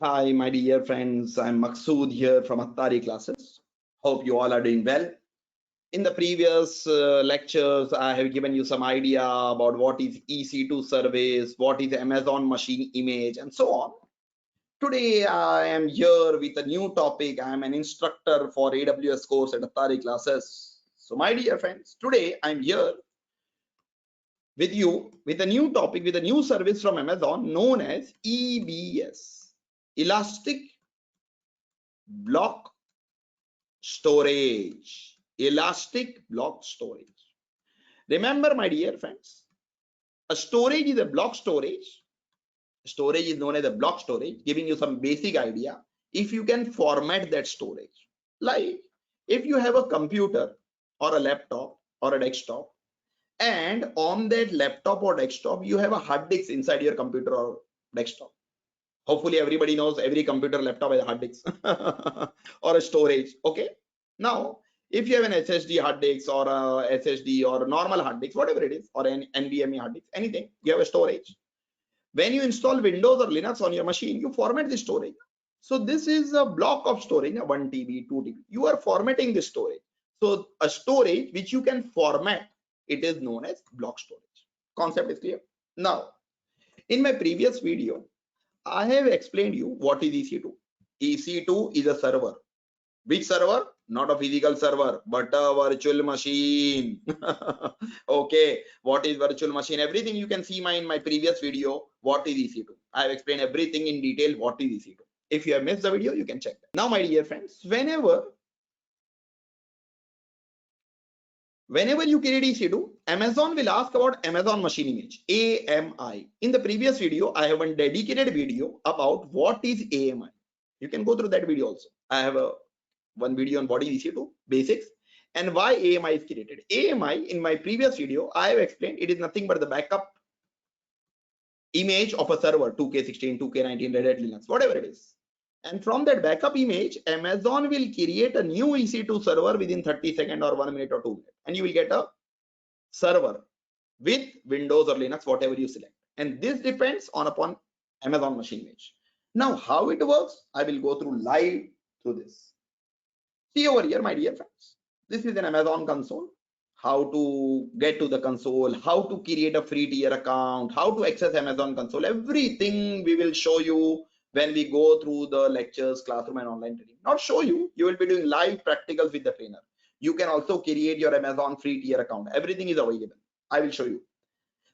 Hi, my dear friends. I'm Maksud here from Attari classes. Hope you all are doing well. In the previous lectures, I have given you some idea about what is EC2 service, what is Amazon machine image, and so on. Today, I am here with a new topic. I am an instructor for AWS course at Attari classes. So, my dear friends, today I'm here with you with a new topic, with a new service from Amazon known as EBS, Elastic Block Storage. Elastic block storage. Remember, my dear friends, a storage is a block storage. Storage is known as a block storage, giving you some basic idea. If you can format that storage, like if you have a computer or a laptop or a desktop, and on that laptop or desktop, you have a hard disk inside your computer or desktop. Hopefully, everybody knows every computer laptop has a hard disk or a storage. Okay. Now, if you have an SSD hard disk or a SSD or a normal hard disk, whatever it is, or an NVMe hard disk, anything, you have a storage. When you install Windows or Linux on your machine, you format the storage. So this is a block of storage, 1 TB, 2 TB. You are formatting the storage. So a storage which you can format, it is known as block storage. Concept is clear. Now, in my previous video, I have explained you what is EC2. EC2 is a server. Which server? Not a physical server, but a virtual machine. Okay, what is virtual machine? Everything you can see in my previous video. What is EC2? I have explained everything in detail. What is EC2? If you have missed the video, you can check that. Now, my dear friends, whenever you create EC2, Amazon will ask about Amazon machine image, AMI. In the previous video, I have one dedicated video about what is AMI. You can go through that video also. I have one video on what is EC2 basics and why AMI is created. AMI, in my previous video, I have explained it is nothing but the backup image of a server, 2K16, 2K19, Red Hat Linux, whatever it is. And from that backup image, Amazon will create a new EC2 server within 30 seconds or 1 minute or 2 minutes. And you will get a server with Windows or Linux, whatever you select. And this depends upon Amazon machine image. Now, how it works, I will go through live through this. See over here, my dear friends. This is an Amazon console. How to get to the console, how to create a free tier account, how to access Amazon console. Everything we will show you when we go through the lectures, classroom, and online training. Not show you, you will be doing live practicals with the trainer. You can also create your Amazon free tier account. Everything is available. I will show you.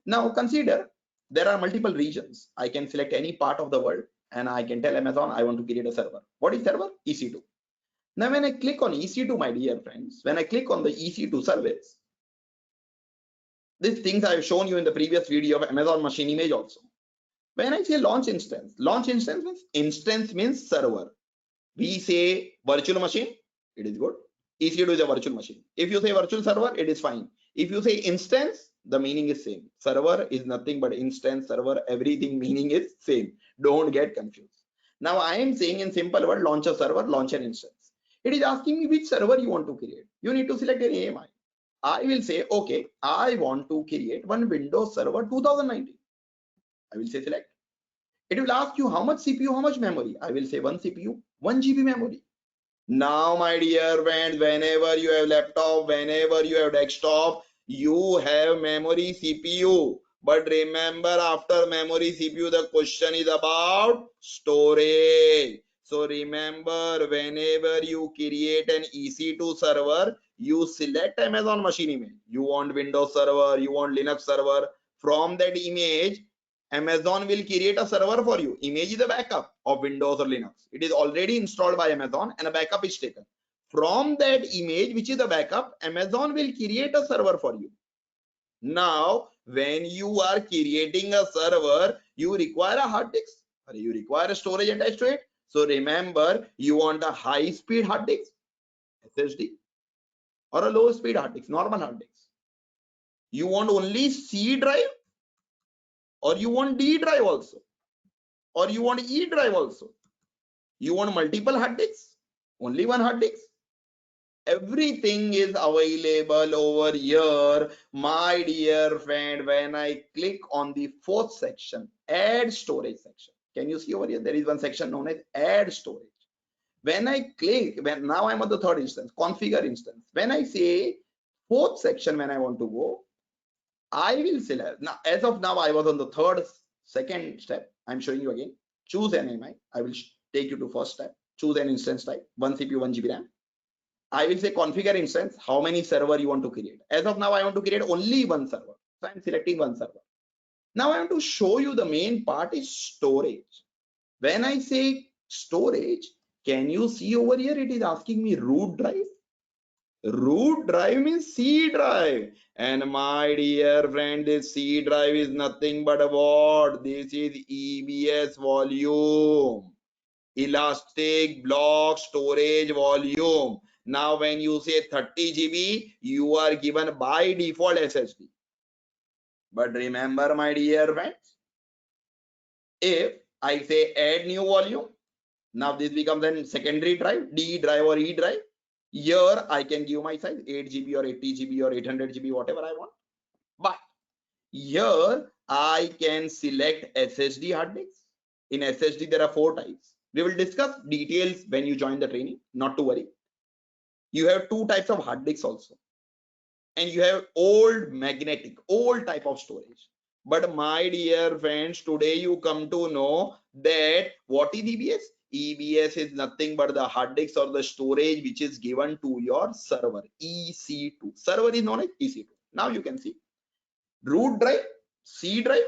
Now consider there are multiple regions. I can select any part of the world and I can tell Amazon I want to create a server. What is server? EC2. Now, when I click on EC2, my dear friends, when I click on the EC2 service, these things I have shown you in the previous video of Amazon machine image also. When I say launch instance means server. We say virtual machine, it is good. EC2 is a virtual machine. If you say virtual server, it is fine. If you say instance, the meaning is same. Server is nothing but instance, server, everything meaning is same. Don't get confused. Now I am saying in simple word, launch a server, launch an instance. It is asking me which server you want to create. You need to select an AMI. I will say, okay, I want to create one Windows Server 2019. I will say select. It will ask you how much CPU, how much memory. I will say 1 CPU, 1 GB memory. Now, my dear friends, whenever you have laptop, whenever you have desktop, you have memory CPU. But remember, after memory CPU, the question is about storage. So remember, whenever you create an EC2 server, you select Amazon machine image. You want Windows server, you want Linux server. From that image, Amazon will create a server for you. Image is a backup of Windows or Linux. It is already installed by Amazon and a backup is taken. From that image, which is a backup, Amazon will create a server for you. Now, when you are creating a server, you require a hard disk or you require a storage attached to it. So remember, you want a high speed hard disk, SSD, or a low speed hard disk, normal hard disk. You want only C drive, or you want D drive also, or you want E drive also. You want multiple hard disks, only one hard disk. Everything is available over here, my dear friend. When I click on the fourth section, add storage section, Can you see over here? There is one section known as add storage. When I click, now I'm on the third instance, configure instance. When I say fourth section, when I want to go, I will select. Now, as of now, I was on the second step. I'm showing you again. Choose an AMI. I will take you to first step. Choose an instance type, 1 CPU, 1 GB RAM. I will say configure instance, how many server you want to create. As of now, I want to create only one server. So I'm selecting one server. Now I want to show you the main part is storage. When I say storage, can you see over here? It is asking me root drive. Root drive means C drive. And my dear friend, this C drive is nothing but a what? This is EBS volume. Elastic block storage volume. Now when you say 30 GB, you are given by default SSD. But remember, my dear friends, if I say add new volume, now this becomes a secondary drive, D drive or E drive. Here I can give my size 8 GB or 80 GB or 800 GB, whatever I want. But here I can select SSD hard disks. In SSD, there are 4 types. We will discuss details when you join the training, not to worry. You have 2 types of hard disks also. And you have old magnetic, old type of storage. But my dear friends, today you come to know that what is EBS? EBS is nothing but the hard disk or the storage which is given to your server, EC2. Server is known as EC2. Now you can see root drive, C drive.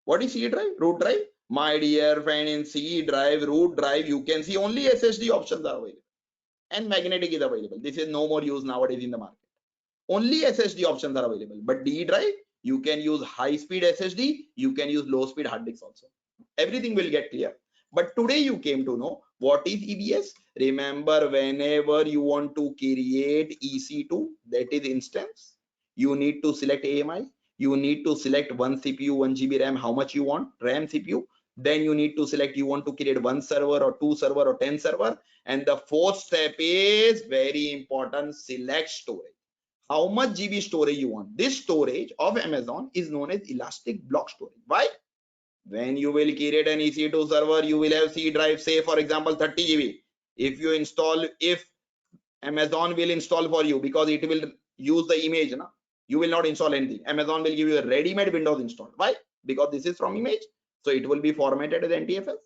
What is C drive? Root drive. My dear friend, in C drive, root drive, you can see only SSD options are available and magnetic is available. This is no more used nowadays in the market. Only SSD options are available. But D drive, you can use high speed SSD, you can use low speed hard disks also. Everything will get clear. But today you came to know what is EBS. Remember, whenever you want to create EC2, that is instance, you need to select AMI. You need to select 1 CPU, 1 GB RAM, how much you want, RAM, CPU. Then you need to select you want to create 1 server or 2 server or 10 server. And the fourth step is very important, select storage. How much GB storage you want. This storage of Amazon is known as elastic block storage. Why? When you will create an EC2 server, you will have C drive, say for example 30 GB. If you install, if Amazon will install for you, because it will use the image, na? You will not install anything. Amazon will give you a ready-made Windows install. Why? Because this is from image, so it will be formatted as NTFS.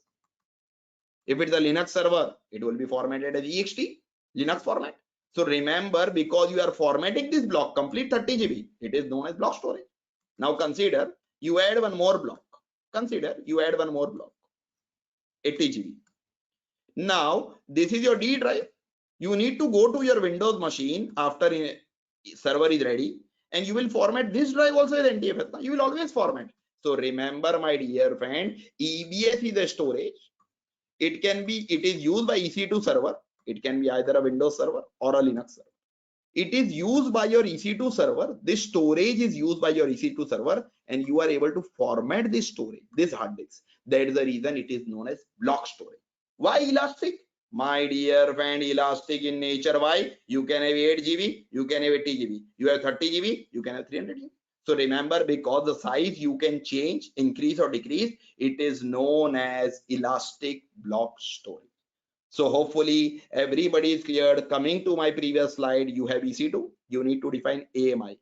If it's a Linux server, it will be formatted as ext, Linux format. So remember, because you are formatting this block complete 30 GB, it is known as block storage. Now consider you add one more block. Consider you add one more block, 80 GB. Now this is your D drive. You need to go to your Windows machine after server is ready, and you will format this drive also as NTFS. You will always format. So remember, my dear friend, EBS is a storage. It is used by EC2 server. It can be either a Windows server or a Linux server. It is used by your EC2 server. This storage is used by your EC2 server, and you are able to format this storage, this hard disk. That is the reason it is known as block storage. Why elastic? My dear friend, elastic in nature. Why? You can have 8 GB, you can have 80 GB, you have 30 GB, you can have 300 GB. So remember, because the size you can change, increase or decrease, it is known as elastic block storage. So hopefully everybody is clear. Coming to my previous slide, you have EC2, you need to define AMI.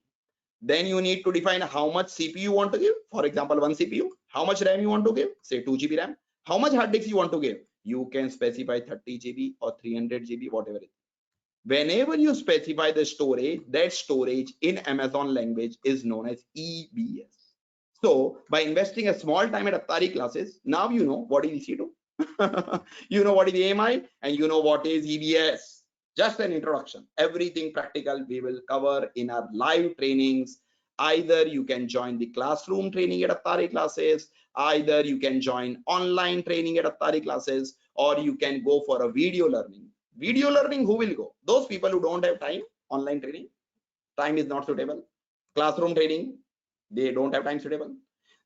Then you need to define how much CPU you want to give. For example, 1 CPU. How much RAM you want to give? Say 2 GB RAM. How much hard disk you want to give? You can specify 30 GB or 300 GB, whatever it is. Whenever you specify the storage, that storage in Amazon language is known as EBS. So by investing a small time at Atari classes, now you know what is EC2. You know what is AMI, and you know what is EBS. Just an introduction. Everything practical we will cover in our live trainings. Either you can join the classroom training at Atari classes, either you can join online training at Atari classes, or you can go for a video learning. Video learning, who will go? Those people who don't have time. Online training, time is not suitable. Classroom training, they don't have time suitable.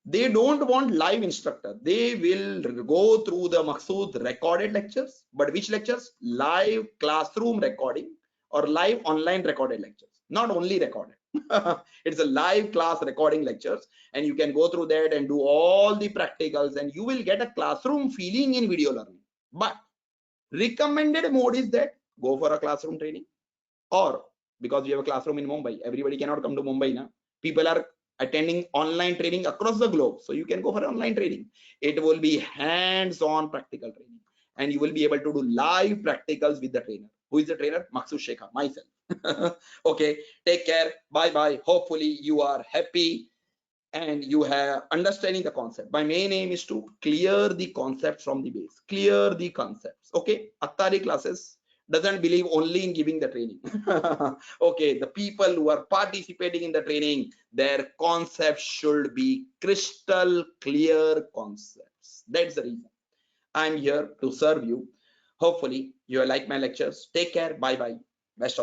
They don't want live instructor. They will go through the Maqsood recorded lectures. But which lectures? Live classroom recording or live online recorded lectures. Not only recorded. It's a live class recording lectures, and you can go through that and do all the practicals, and you will get a classroom feeling in video learning. But recommended mode is that go for a classroom training, or because we have a classroom in Mumbai, everybody cannot come to Mumbai now. People are attending online training across the globe, so you can go for online training. It will be hands-on practical training, and you will be able to do live practicals with the trainer. Who is the trainer? Maksud Shekha, myself. Okay, take care, bye bye. Hopefully you are happy and you have understanding the concept. My main aim is to clear the concept from the base, clear the concepts. Okay, Attari classes doesn't believe only in giving the training. Okay, the people who are participating in the training, their concepts should be crystal clear concepts. That's the reason I'm here to serve you. Hopefully you like my lectures. Take care, bye bye, best of